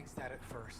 thinks that at first.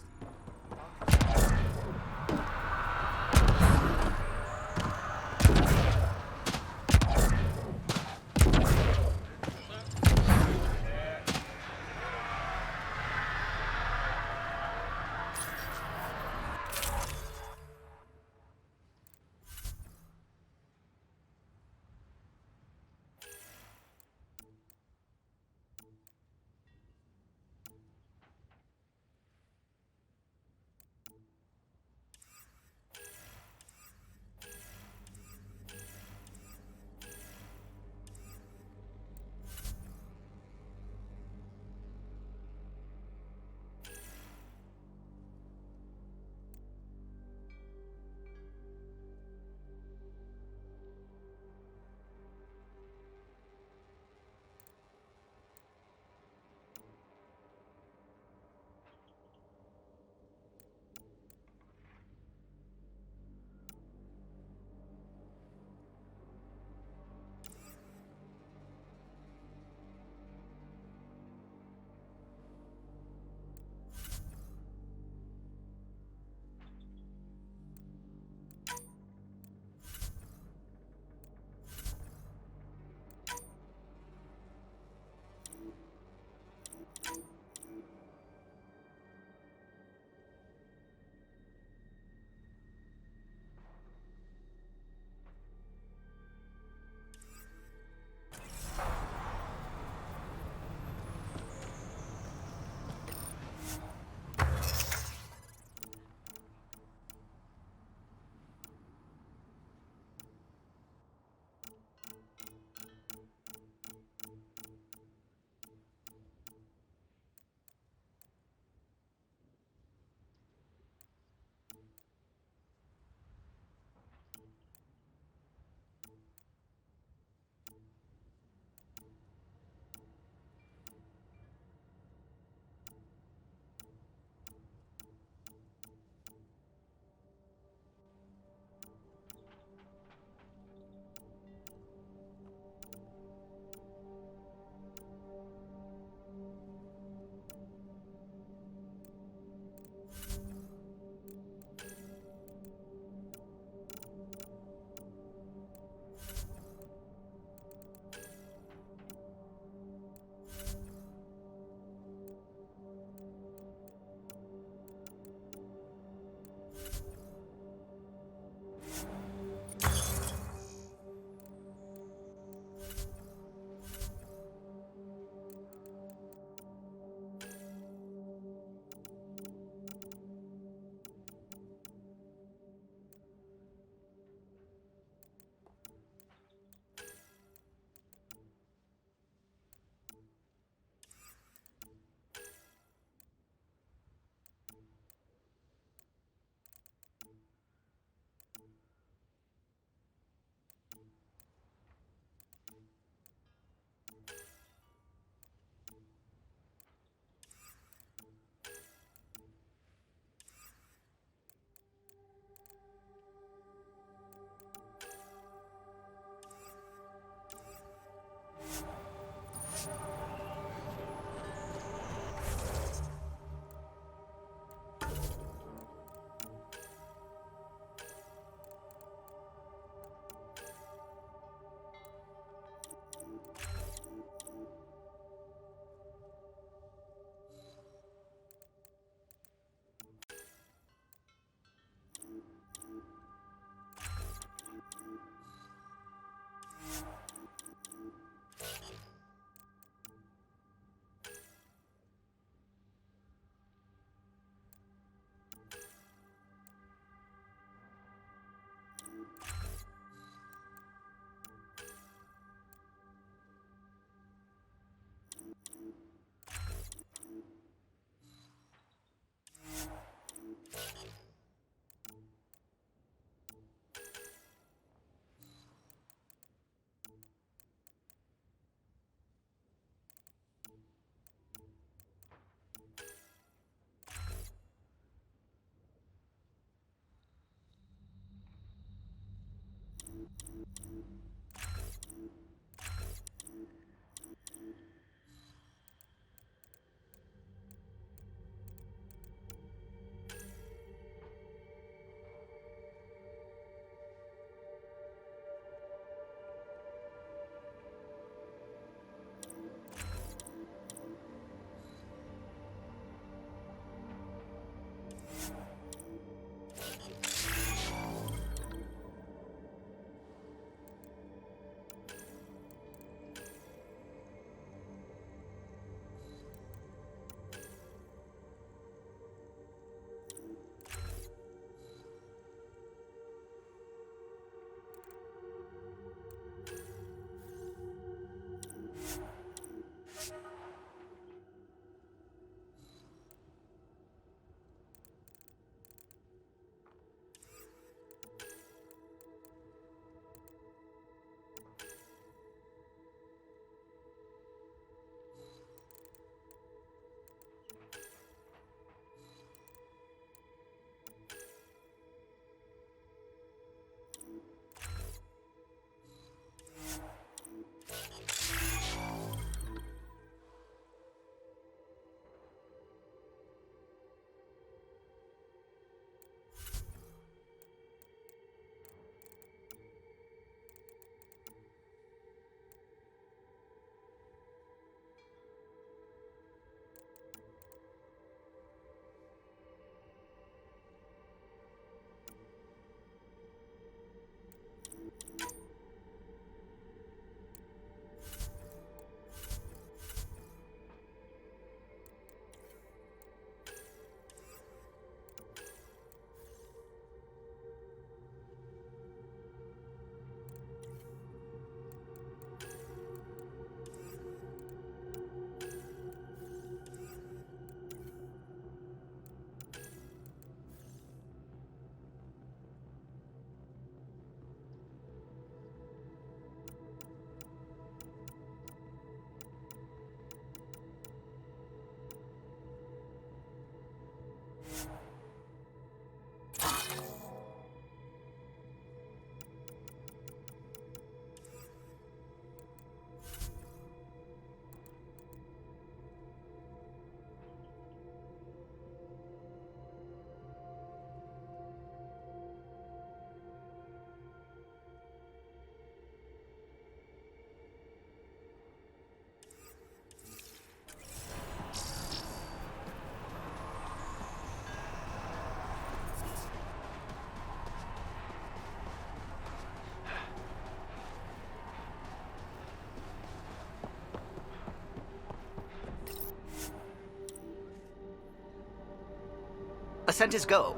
Ascent is go.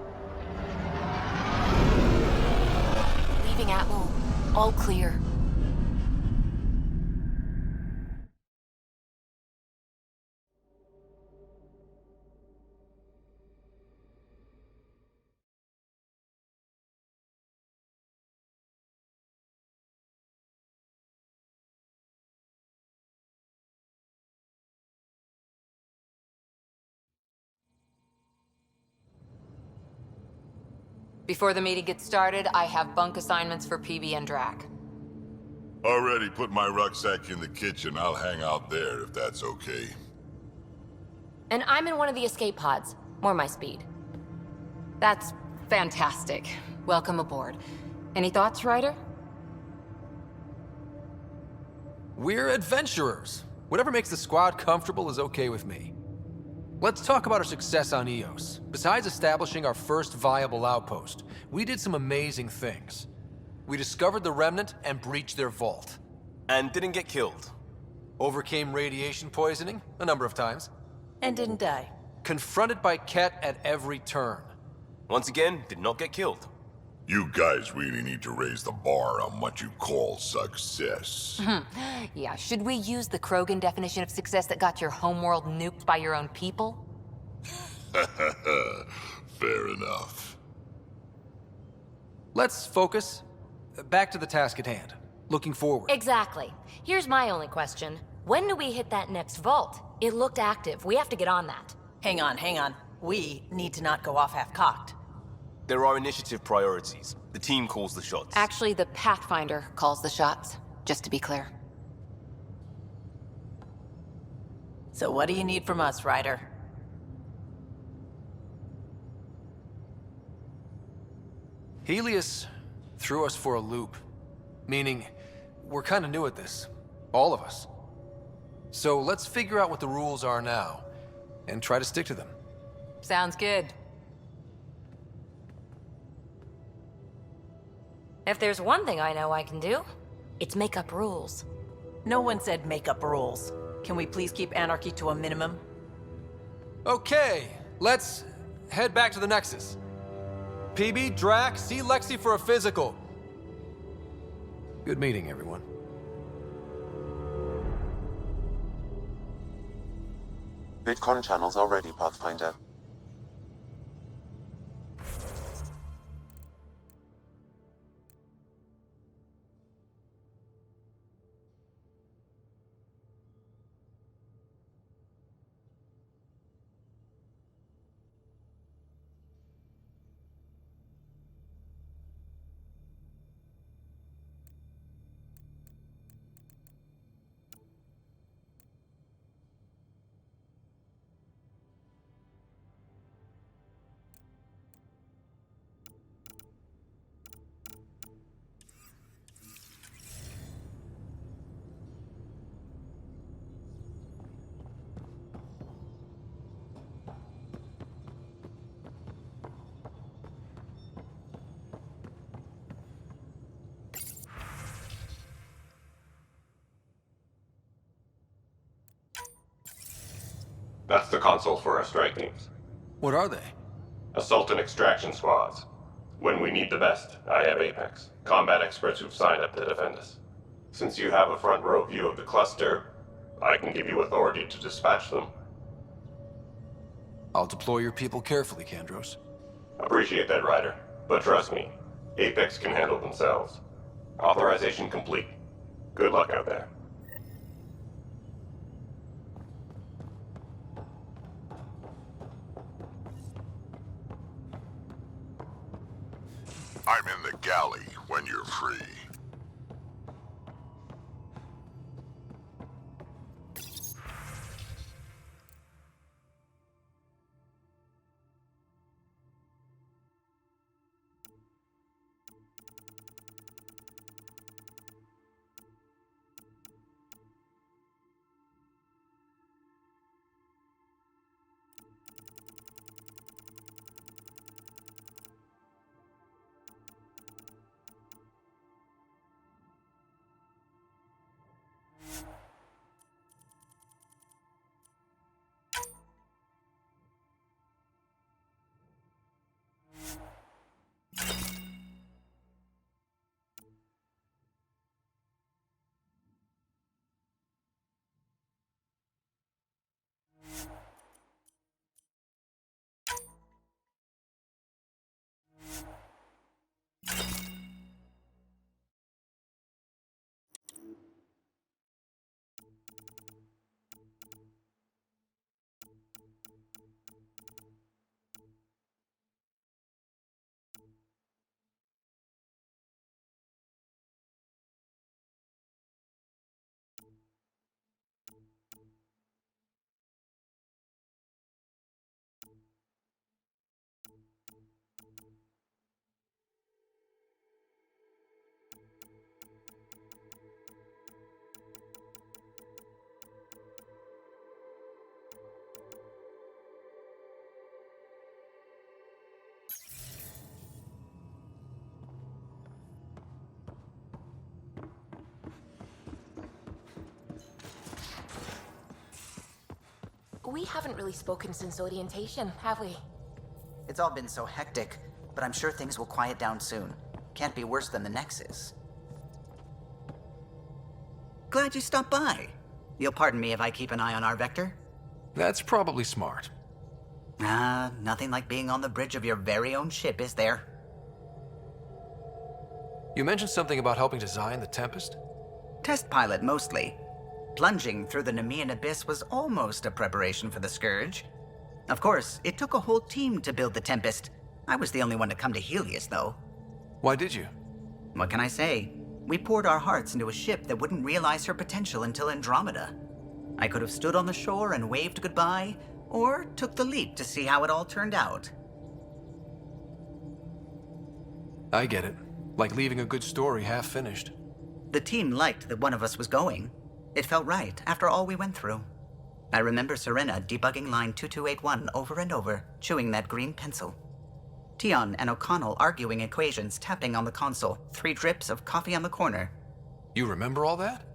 Leaving Atmo. All clear. Before the meeting gets started, I have bunk assignments for PB and Drac. Already put my rucksack in the kitchen. I'll hang out there if that's okay. And I'm in one of the escape pods. More my speed. That's fantastic. Welcome aboard. Any thoughts, Ryder? We're adventurers. Whatever makes the squad comfortable is okay with me. Let's talk about our success on Eos. Besides establishing our first viable outpost, we did some amazing things. We discovered the Remnant and breached their vault. And didn't get killed. Overcame radiation poisoning a number of times. And didn't die. Confronted by Ket at every turn. Once again, did not get killed. You guys really need to raise the bar on what you call success. Yeah, should we use the Krogan definition of success that got your homeworld nuked by your own people? Fair enough. Let's focus. Back to the task at hand. Looking forward. Exactly. Here's my only question. When do we hit that next vault? It looked active. We have to get on that. Hang on. We need to not go off half-cocked. There are initiative priorities. The team calls the shots. Actually, the Pathfinder calls the shots, just to be clear. So what do you need from us, Ryder? Helios threw us for a loop. Meaning, we're kind of new at this. All of us. So let's figure out what the rules are now, and try to stick to them. Sounds good. If there's one thing I know I can do, it's make up rules. No one said make up rules. Can we please keep anarchy to a minimum? Okay, let's head back to the Nexus. PB, Drac, see Lexi for a physical. Good meeting, everyone. VidCon channels are ready, Pathfinder. That's the console for our strike teams. What are they? Assault and extraction squads. When we need the best, I have Apex, combat experts who've signed up to defend us. Since you have a front row view of the cluster, I can give you authority to dispatch them. I'll deploy your people carefully, Kandros. Appreciate that, Ryder. But trust me, Apex can handle themselves. Authorization complete. Good luck out there. I'm in the galley when you're free. We haven't really spoken since orientation, have we? It's all been so hectic, but I'm sure things will quiet down soon. Can't be worse than the Nexus. Glad you stopped by. You'll pardon me if I keep an eye on our vector? That's probably smart. Nothing like being on the bridge of your very own ship, is there? You mentioned something about helping design the Tempest? Test pilot, mostly. Plunging through the Nemean abyss was almost a preparation for the Scourge. Of course, it took a whole team to build the Tempest. I was the only one to come to Helios, though. Why did you? What can I say? We poured our hearts into a ship that wouldn't realize her potential until Andromeda. I could have stood on the shore and waved goodbye, or took the leap to see how it all turned out. I get it. Like leaving a good story half-finished. The team liked that one of us was going. It felt right after all we went through. I remember Serena debugging line 2281 over and over, chewing that green pencil. Tion and O'Connell arguing equations, tapping on the console, 3 drips of coffee on the corner. You remember all that?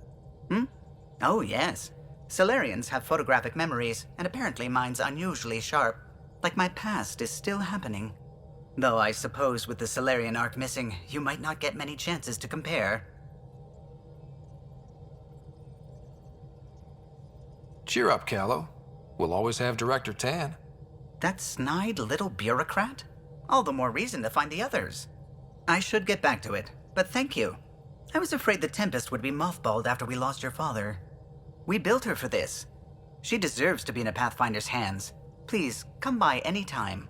Oh, yes. Solarians have photographic memories, and apparently mine's unusually sharp. Like my past is still happening. Though I suppose with the Solarian arc missing, you might not get many chances to compare. Cheer up, Callow. We'll always have Director Tan. That snide little bureaucrat? All the more reason to find the others. I should get back to it, but thank you. I was afraid the Tempest would be mothballed after we lost your father. We built her for this. She deserves to be in a Pathfinder's hands. Please, come by any time.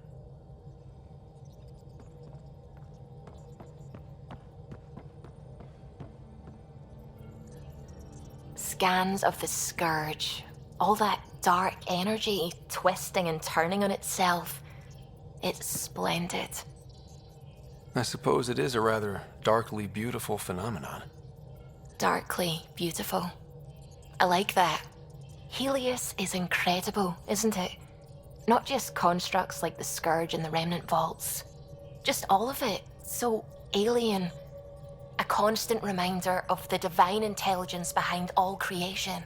Scans of the Scourge. All that dark energy twisting and turning on itself. It's splendid. I suppose it is a rather darkly beautiful phenomenon. Darkly beautiful. I like that. Helios is incredible, isn't it? Not just constructs like the Scourge and the Remnant Vaults. Just all of it. So alien. A constant reminder of the divine intelligence behind all creation.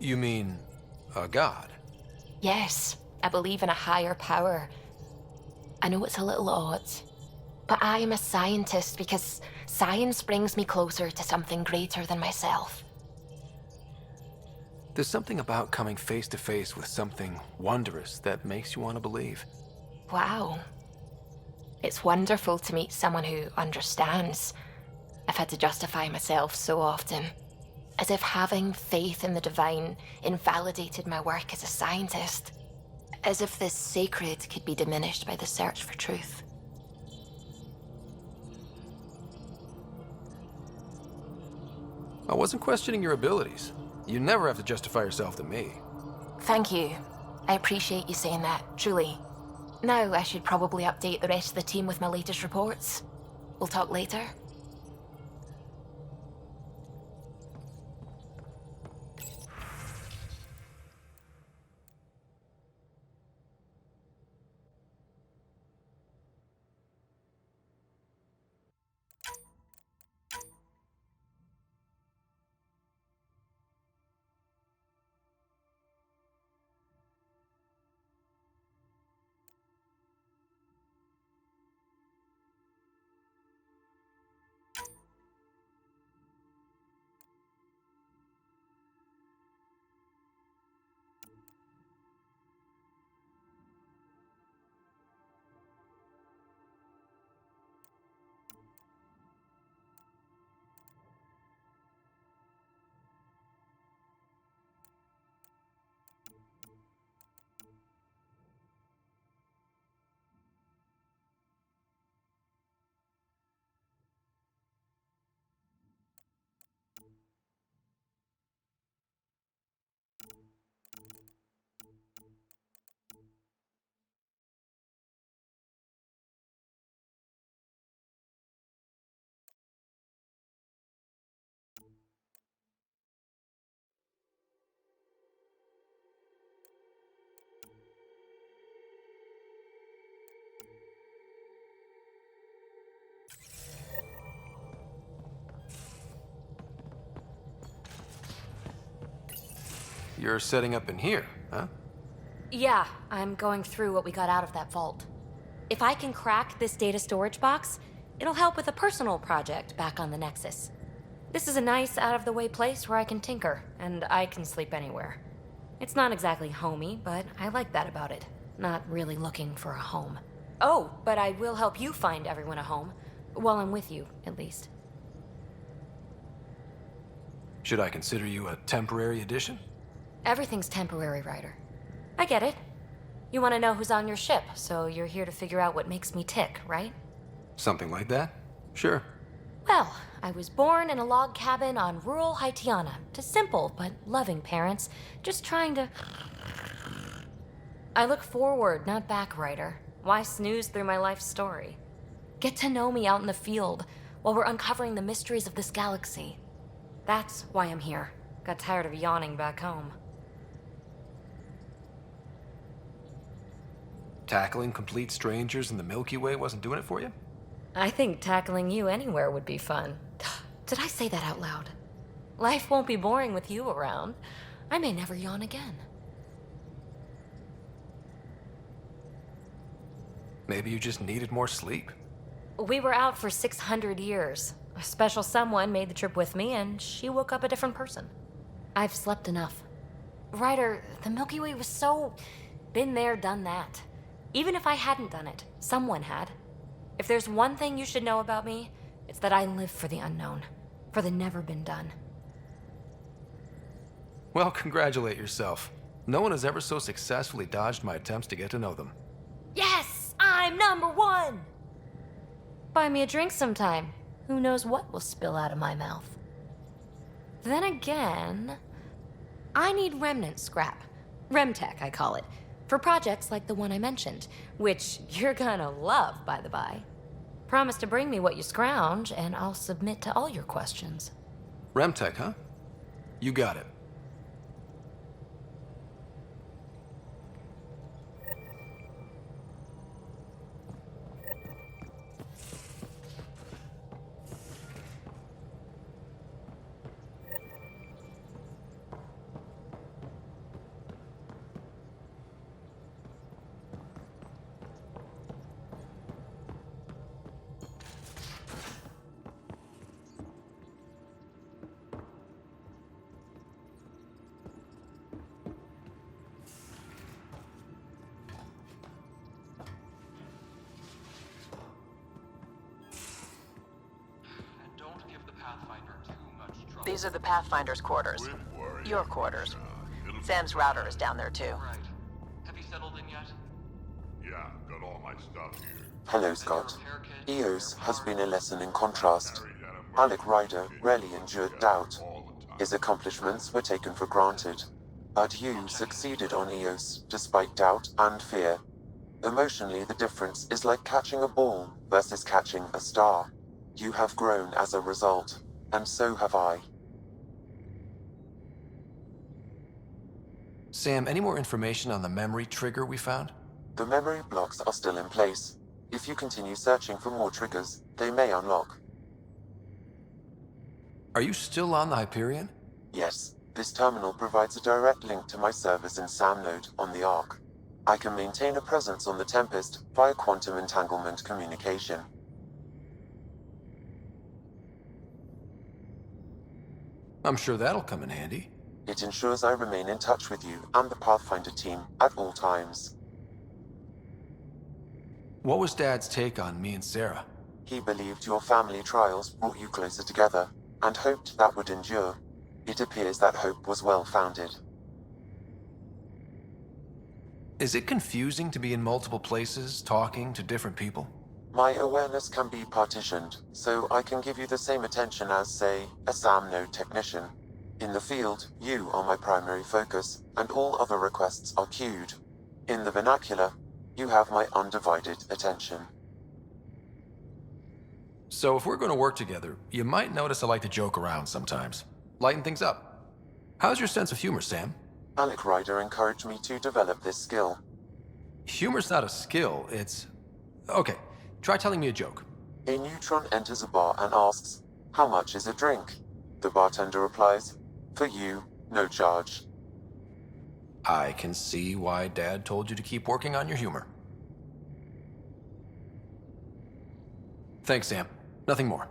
You mean a god? Yes, I believe in a higher power. I know it's a little odd, but I am a scientist because science brings me closer to something greater than myself. There's something about coming face to face with something wondrous that makes you want to believe. Wow. It's wonderful to meet someone who understands. I've had to justify myself so often, as if having faith in the divine invalidated my work as a scientist. As if the sacred could be diminished by the search for truth. I wasn't questioning your abilities. You never have to justify yourself to me. Thank you. I appreciate you saying that, truly. Now I should probably update the rest of the team with my latest reports. We'll talk later. you're setting up in here, huh? Yeah, I'm going through what we got out of that vault. If I can crack this data storage box, it'll help with a personal project back on the Nexus. This is a nice, out-of-the-way place where I can tinker, and I can sleep anywhere. It's not exactly homey, but I like that about it. Not really looking for a home. Oh, but I will help you find everyone a home. While I'm with you, at least. Should I consider you a temporary addition? Everything's temporary, Ryder. I get it. You want to know who's on your ship, so you're here to figure out what makes me tick, right? Something like that? Sure. Well, I was born in a log cabin on rural Haitiana to simple but loving parents, just trying to... I look forward, not back, Ryder. Why snooze through my life story? Get to know me out in the field while we're uncovering the mysteries of this galaxy. That's why I'm here. Got tired of yawning back home. Tackling complete strangers in the Milky Way wasn't doing it for you? I think tackling you anywhere would be fun. Did I say that out loud? Life won't be boring with you around. I may never yawn again. Maybe you just needed more sleep. We were out for 600 years. A special someone made the trip with me, and she woke up a different person. I've slept enough. Ryder, the Milky Way was so... been there, done that. Even if I hadn't done it, someone had. If there's one thing you should know about me, it's that I live for the unknown. For the never been done. Well, congratulate yourself. No one has ever so successfully dodged my attempts to get to know them. Yes! I'm #1! Buy me a drink sometime. Who knows what will spill out of my mouth. Then again, I need remnant scrap. Remtech, I call it. For projects like the one I mentioned, which you're gonna love, by the by. Promise to bring me what you scrounge, and I'll submit to all your questions. Remtech, huh? You got it. These are the Pathfinder's quarters. Quit worrying. Your quarters. It'll be Sam's router is down there too. Right. Have you settled in yet? Yeah, got all my stuff here. Hello, Scott. Eos has been a lesson in contrast. Alec Ryder rarely endured doubt. His accomplishments were taken for granted. But you succeeded on Eos, despite doubt and fear. Emotionally, the difference is like catching a ball versus catching a star. You have grown as a result, and so have I. Sam, any more information on the memory trigger we found? The memory blocks are still in place. If you continue searching for more triggers, they may unlock. Are you still on the Hyperion? Yes, this terminal provides a direct link to my servers in SAM node on the Ark. I can maintain a presence on the Tempest via quantum entanglement communication. I'm sure that'll come in handy. It ensures I remain in touch with you and the Pathfinder team at all times. What was Dad's take on me and Sarah? He believed your family trials brought you closer together, and hoped that would endure. It appears that hope was well-founded. Is it confusing to be in multiple places, talking to different people? My awareness can be partitioned, so I can give you the same attention as, say, a SAM node technician. In the field, you are my primary focus, and all other requests are queued. In the vernacular, you have my undivided attention. So if we're going to work together, you might notice I like to joke around sometimes. Lighten things up. How's your sense of humor, Sam? Alec Ryder encouraged me to develop this skill. Humor's not a skill, it's... Okay, try telling me a joke. A neutron enters a bar and asks, "How much is a drink?" The bartender replies, "For you, no charge." I can see why Dad told you to keep working on your humor. Thanks, Sam. Nothing more.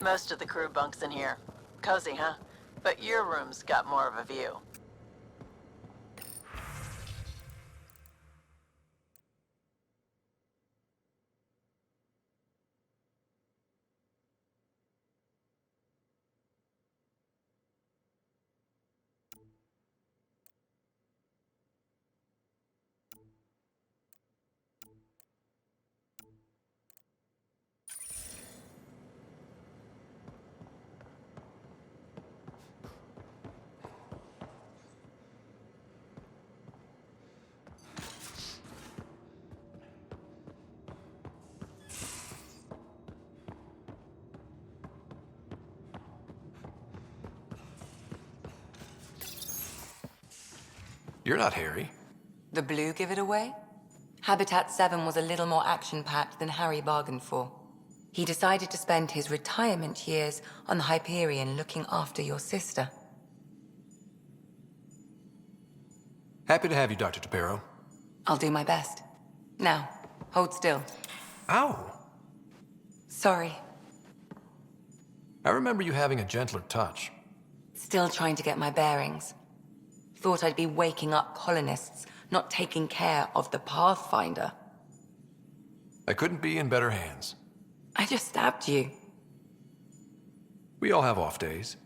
Most of the crew bunks in here. Cozy, huh? But your room's got more of a view. You're not Harry. The blue give it away? Habitat 7 was a little more action-packed than Harry bargained for. He decided to spend his retirement years on the Hyperion looking after your sister. Happy to have you, Dr. Tapero. I'll do my best. Now, hold still. Ow! Sorry. I remember you having a gentler touch. Still trying to get my bearings. Thought I'd be waking up colonists, not taking care of the Pathfinder. I couldn't be in better hands. I just stabbed you. We all have off days.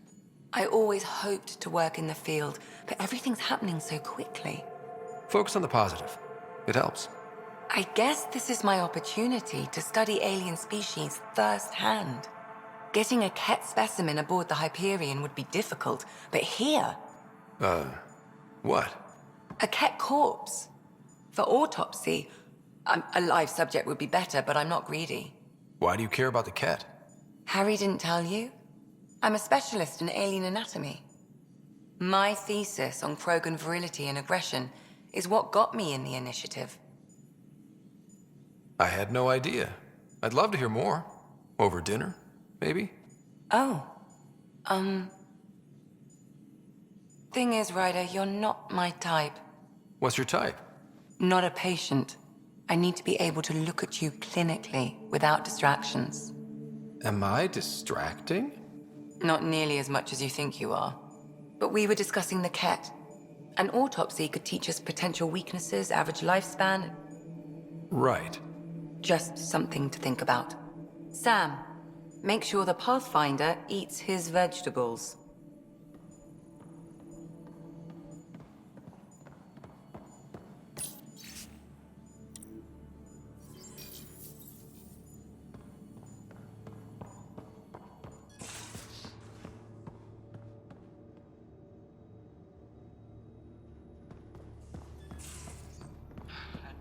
I always hoped to work in the field, but everything's happening so quickly. Focus on the positive. It helps. I guess this is my opportunity to study alien species firsthand. Getting a Ket specimen aboard the Hyperion would be difficult, but here... What? A Ket corpse. For autopsy, a live subject would be better, but I'm not greedy. Why do you care about the Ket? Harry didn't tell you? I'm a specialist in alien anatomy. My thesis on Krogan virility and aggression is what got me in the initiative. I had no idea. I'd love to hear more. Over dinner, maybe? Oh. Thing is, Ryder, you're not my type. What's your type? Not a patient. I need to be able to look at you clinically without distractions. Am I distracting? Not nearly as much as you think you are. But we were discussing the Ket. An autopsy could teach us potential weaknesses, average lifespan. Right. Just something to think about. Sam, make sure the Pathfinder eats his vegetables.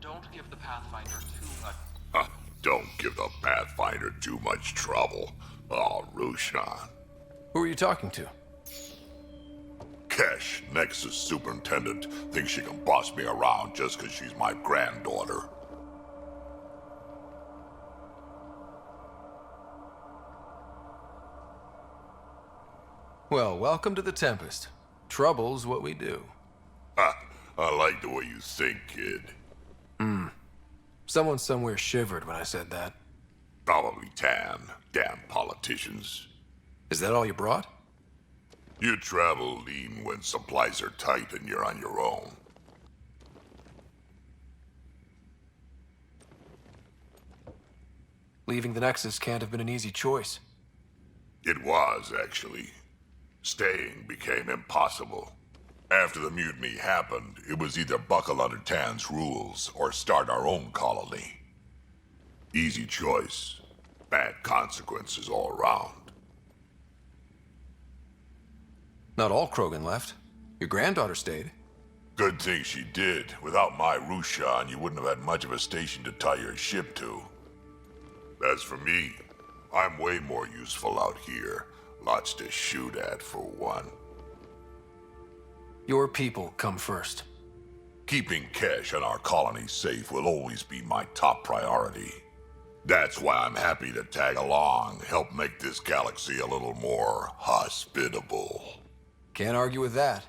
Don't give the Pathfinder too much. Don't give the Pathfinder too much trouble. Oh, Rushan. Who are you talking to? Kesh, Nexus Superintendent, thinks she can boss me around just because she's my granddaughter. Well, welcome to the Tempest. Trouble's what we do. I like the way you think, kid. Someone somewhere shivered when I said that. Probably Tan. Damn politicians. Is that all you brought? You travel lean when supplies are tight and you're on your own. Leaving the Nexus can't have been an easy choice. It was, actually. Staying became impossible. After the mutiny happened, it was either buckle under Tan's rules or start our own colony. Easy choice. Bad consequences all around. Not all Krogan left. Your granddaughter stayed. Good thing she did. Without my Rushan, you wouldn't have had much of a station to tie your ship to. As for me, I'm way more useful out here. Lots to shoot at, for one. Your people come first. Keeping Kesh and our colony safe will always be my top priority. That's why I'm happy to tag along, help make this galaxy a little more hospitable. Can't argue with that.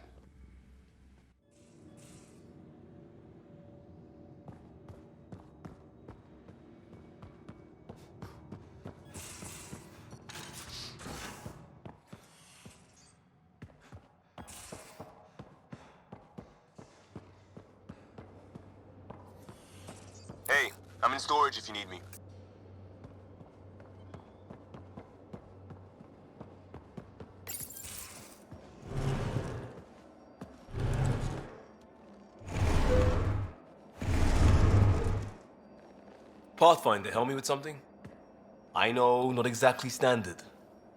Hey, I'm in storage if you need me. Pathfinder, help me with something? I know, not exactly standard.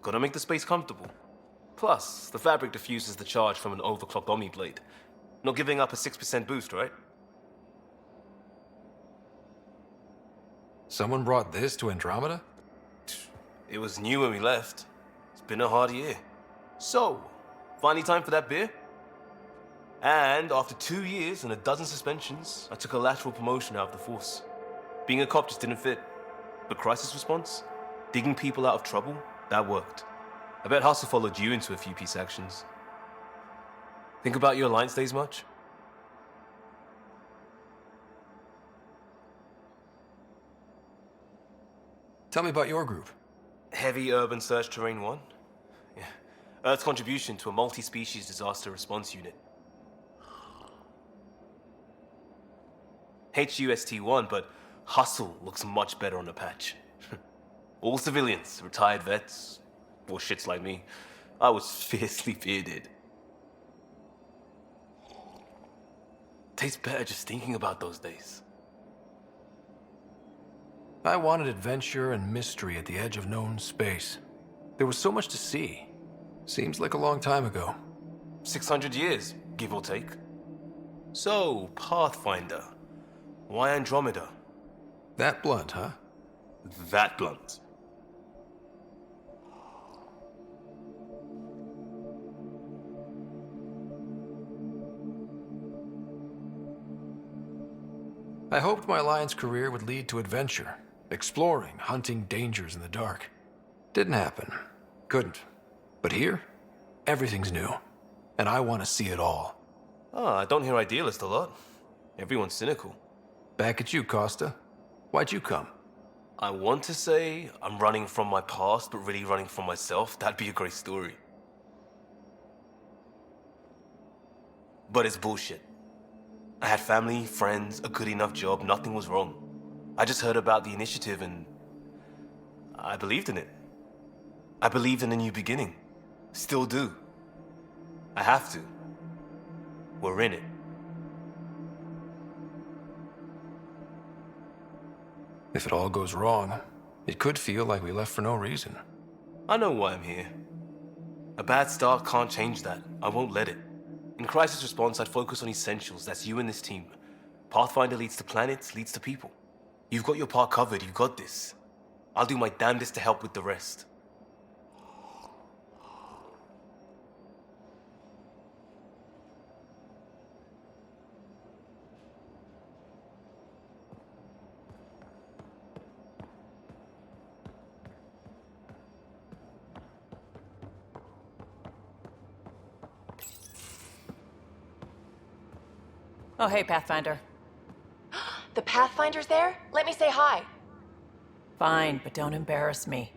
Gotta make the space comfortable. Plus, the fabric diffuses the charge from an overclocked Omni Blade. Not giving up a 6% boost, right? Someone brought this to Andromeda? It was new when we left. It's been a hard year. So, finally time for that beer? And after 2 years and a dozen suspensions, I took a lateral promotion out of the force. Being a cop just didn't fit. But crisis response? Digging people out of trouble? That worked. I bet Hustle followed you into a few peace actions. Think about your Alliance days much? Tell me about your group. Heavy Urban Search Terrain 1? Yeah. Earth's contribution to a multi-species disaster response unit. HUST-1, but Hustle looks much better on the patch. All civilians, retired vets, or shits like me. I was fiercely bearded. Tastes better just thinking about those days. I wanted adventure and mystery at the edge of known space. There was so much to see. Seems like a long time ago. 600 years, give or take. So, Pathfinder. Why Andromeda? That blunt, huh? That blunt. I hoped my Alliance career would lead to adventure, exploring, hunting dangers in the dark. Didn't happen. Couldn't. But here, everything's new. And I want to see it all. Ah, I don't hear idealist a lot. Everyone's cynical. Back at you, Costa. Why'd you come? I want to say I'm running from my past, but really running from myself. That'd be a great story. But it's bullshit. I had family, friends, a good enough job, nothing was wrong. I just heard about the initiative and I believed in it. I believed in a new beginning. Still do. I have to. We're in it. If it all goes wrong, it could feel like we left for no reason. I know why I'm here. A bad start can't change that. I won't let it. In crisis response, I'd focus on essentials. That's you and this team. Pathfinder leads to planets, leads to people. You've got your part covered. You've got this. I'll do my damnedest to help with the rest. Oh, hey, Pathfinder. The Pathfinder's there? Let me say hi. Fine, but don't embarrass me.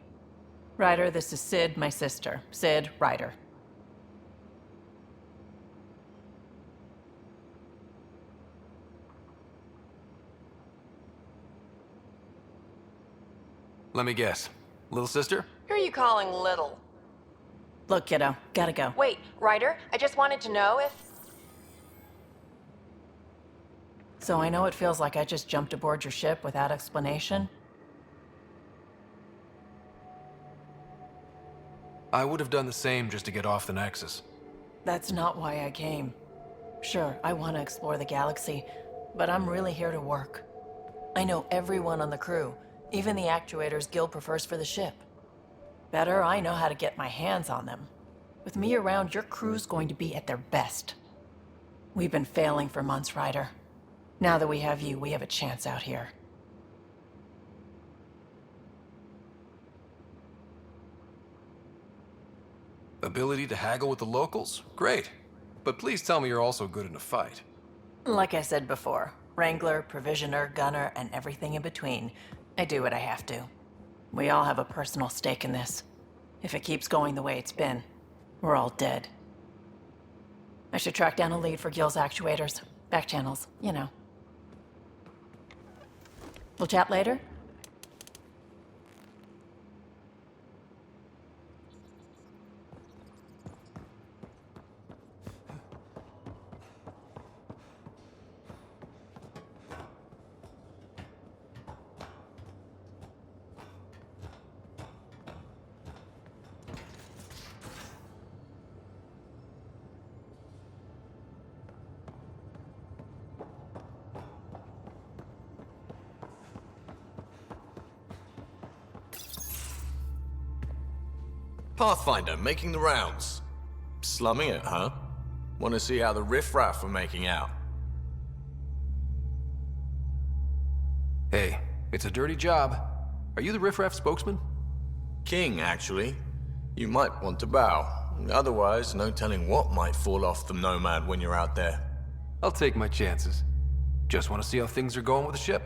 Ryder, this is Sid, my sister. Sid, Ryder. Let me guess. Little sister? Who are you calling little? Look, kiddo, gotta go. Wait, Ryder, I just wanted to know if... So I know it feels like I just jumped aboard your ship without explanation. I would have done the same just to get off the Nexus. That's not why I came. Sure, I want to explore the galaxy, but I'm really here to work. I know everyone on the crew, even the actuators Gil prefers for the ship. Better, I know how to get my hands on them. With me around, your crew's going to be at their best. We've been failing for months, Ryder. Now that we have you, we have a chance out here. Ability to haggle with the locals? Great. But please tell me you're also good in a fight. Like I said before, Wrangler, Provisioner, Gunner, and everything in between. I do what I have to. We all have a personal stake in this. If it keeps going the way it's been, we're all dead. I should track down a lead for Gil's actuators. Back channels, you know. We'll chat later? Pathfinder, making the rounds. Slumming it, huh? Want to see how the riffraff are making out? Hey, it's a dirty job. Are you the riffraff spokesman? King, actually. You might want to bow. Otherwise, no telling what might fall off the Nomad when you're out there. I'll take my chances. Just want to see how things are going with the ship.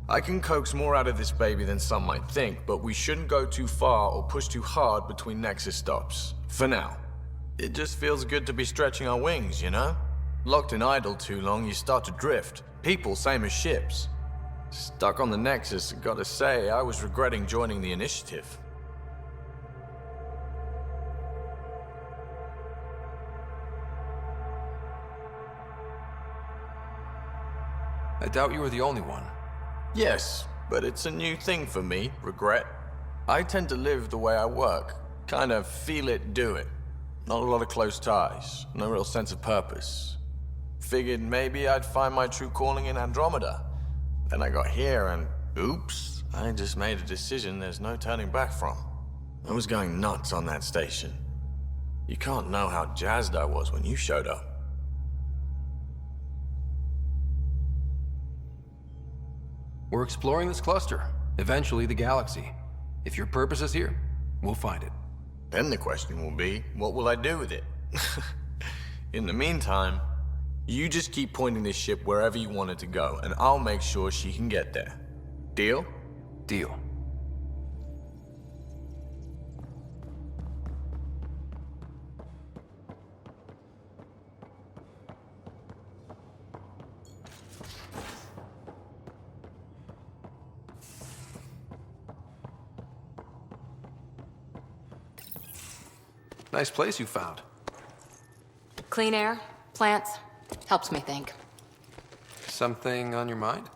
I can coax more out of this baby than some might think, but we shouldn't go too far or push too hard between Nexus stops. For now. It just feels good to be stretching our wings, you know? Locked in idle too long, you start to drift. People, same as ships. Stuck on the Nexus, gotta say, I was regretting joining the Initiative. I doubt you were the only one. Yes, but it's a new thing for me, regret. I tend to live the way I work. Kind of feel it, do it. Not a lot of close ties, no real sense of purpose. Figured maybe I'd find my true calling in Andromeda. Then I got here and, oops, I just made a decision there's no turning back from. I was going nuts on that station. You can't know how jazzed I was when you showed up. We're exploring this cluster, eventually the galaxy. If your purpose is here, we'll find it. Then the question will be, what will I do with it? In the meantime, you just keep pointing this ship wherever you want it to go, and I'll make sure she can get there. Deal? Deal. Nice place you found. Clean air, plants, helps me think. Something on your mind?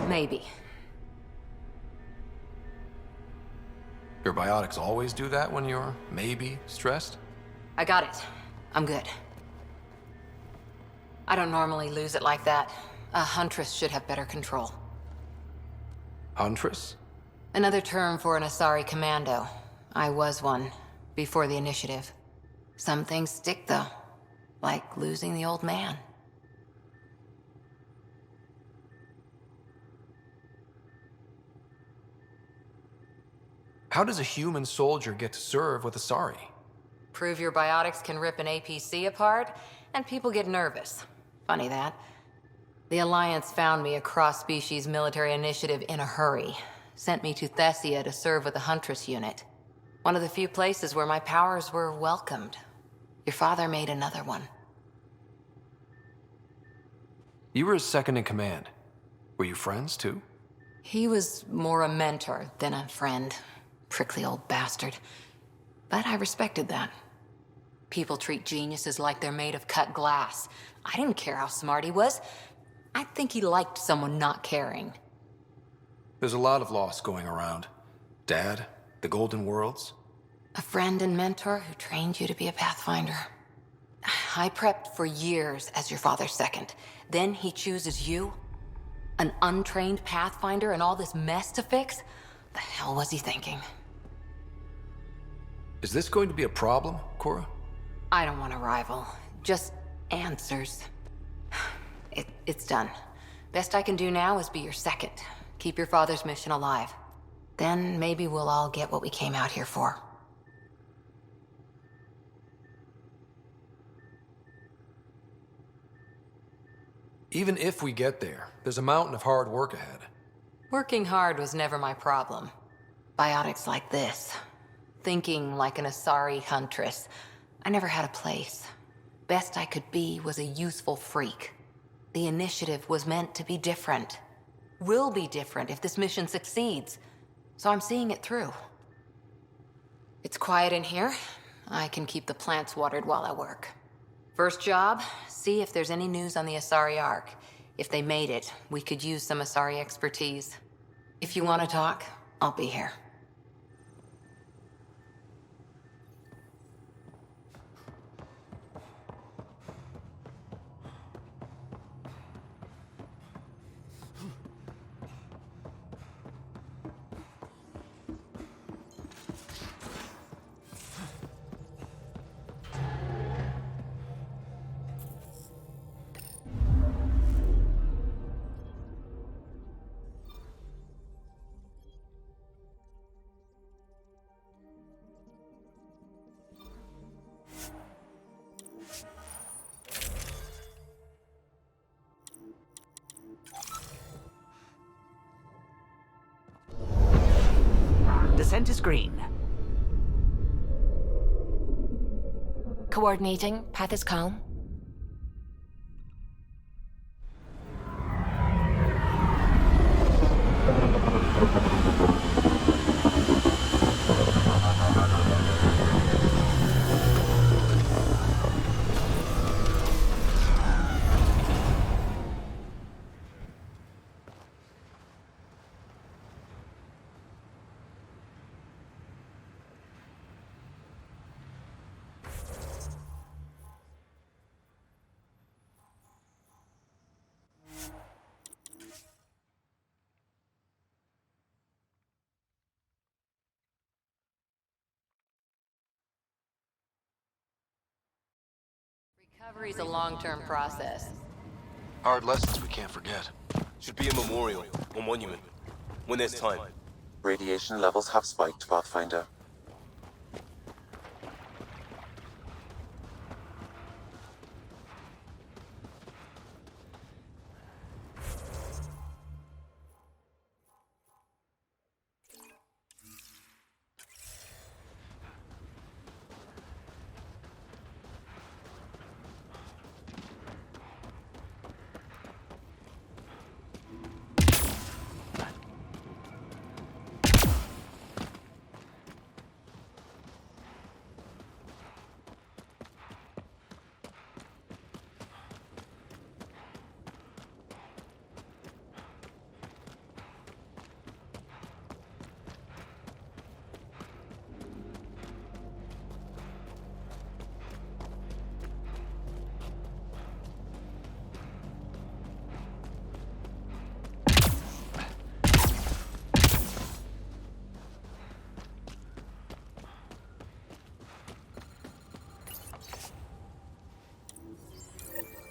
Maybe. Your biotics always do that when you're maybe stressed? I got it. I'm good. I don't normally lose it like that. A huntress should have better control. Huntress? Another term for an Asari commando. I was one, before the initiative. Some things stick, though. Like losing the old man. How does a human soldier get to serve with Asari? Prove your biotics can rip an APC apart, and people get nervous. Funny that. The Alliance found me a cross-species military initiative in a hurry. Sent me to Thessia to serve with the Huntress unit. One of the few places where my powers were welcomed. Your father made another one. You were his second in command. Were you friends, too? He was more a mentor than a friend. Prickly old bastard. But I respected that. People treat geniuses like they're made of cut glass. I didn't care how smart he was. I think he liked someone not caring. There's a lot of loss going around. Dad, The Golden Worlds? A friend and mentor who trained you to be a Pathfinder. I prepped for years as your father's second. Then he chooses you? An untrained Pathfinder and all this mess to fix? The hell was he thinking? Is this going to be a problem, Cora? I don't want a rival. Just answers. It's done. Best I can do now is be your second. Keep your father's mission alive. Then maybe we'll all get what we came out here for. Even if we get there, there's a mountain of hard work ahead. Working hard was never my problem. Biotics like this. Thinking like an Asari huntress. I never had a place. Best I could be was a useful freak. The initiative was meant to be different. Will be different if this mission succeeds. So I'm seeing it through. It's quiet in here. I can keep the plants watered while I work. First job, see if there's any news on the Asari Ark. If they made it, we could use some Asari expertise. If you want to talk, I'll be here. Descent is green. Coordinating. Path is calm. Recovery's a long-term process. Hard lessons we can't forget. Should be a memorial or monument when there's time. Radiation levels have spiked, Pathfinder.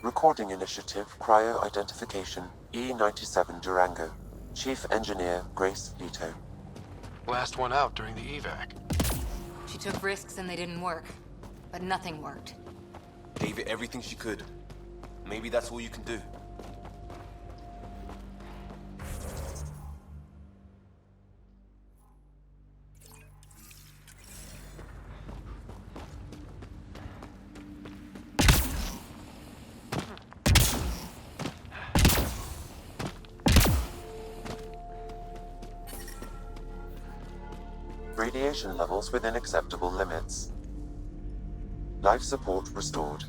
Recording Initiative Cryo Identification E97 Durango. Chief Engineer Grace Leto. Last one out during the evac. She took risks and they didn't work. But nothing worked. Gave it everything she could. Maybe that's all you can do. Radiation levels within acceptable limits. Life support restored.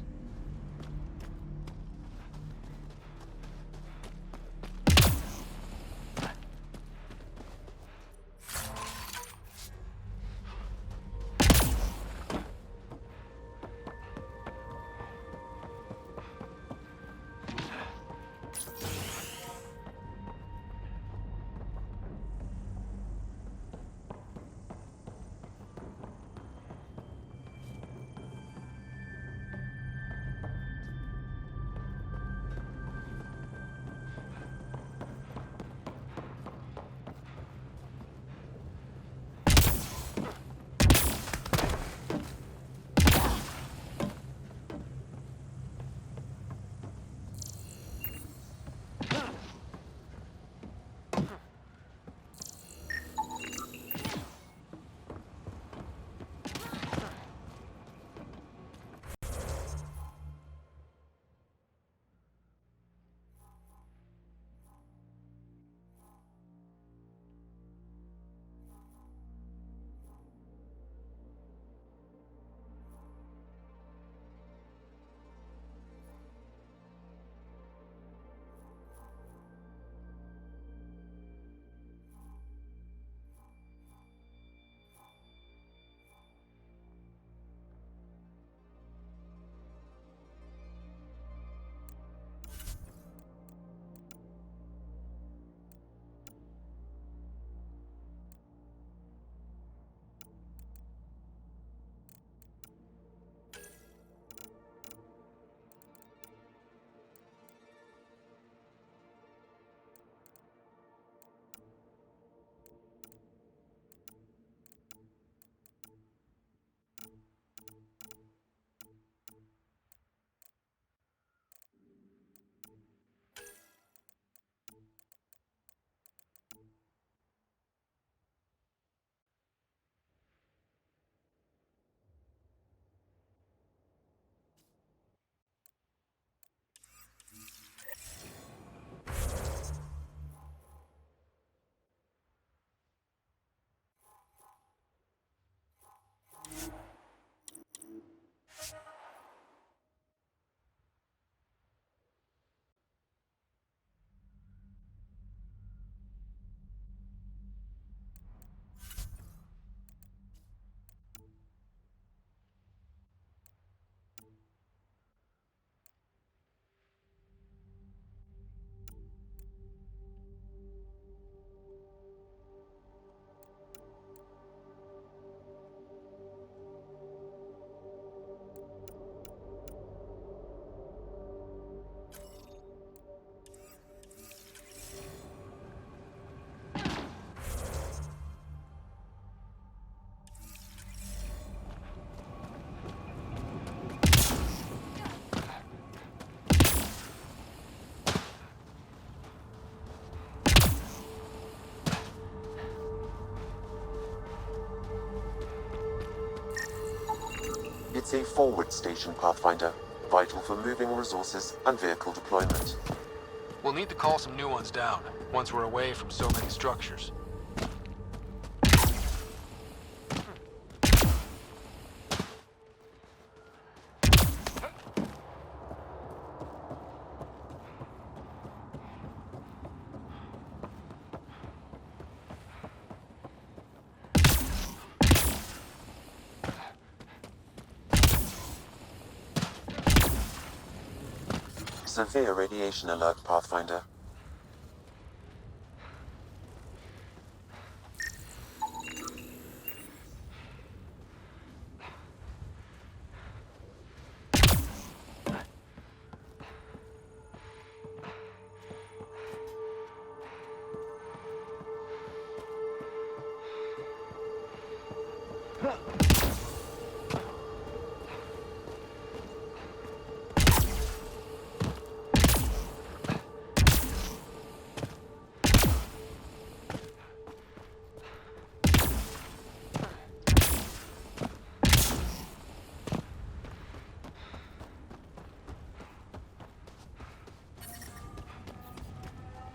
Safe forward station, Pathfinder. Vital for moving resources and vehicle deployment. We'll need to call some new ones down, once we're away from so many structures. Severe radiation alert, Pathfinder.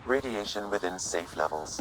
Radiation within safe levels.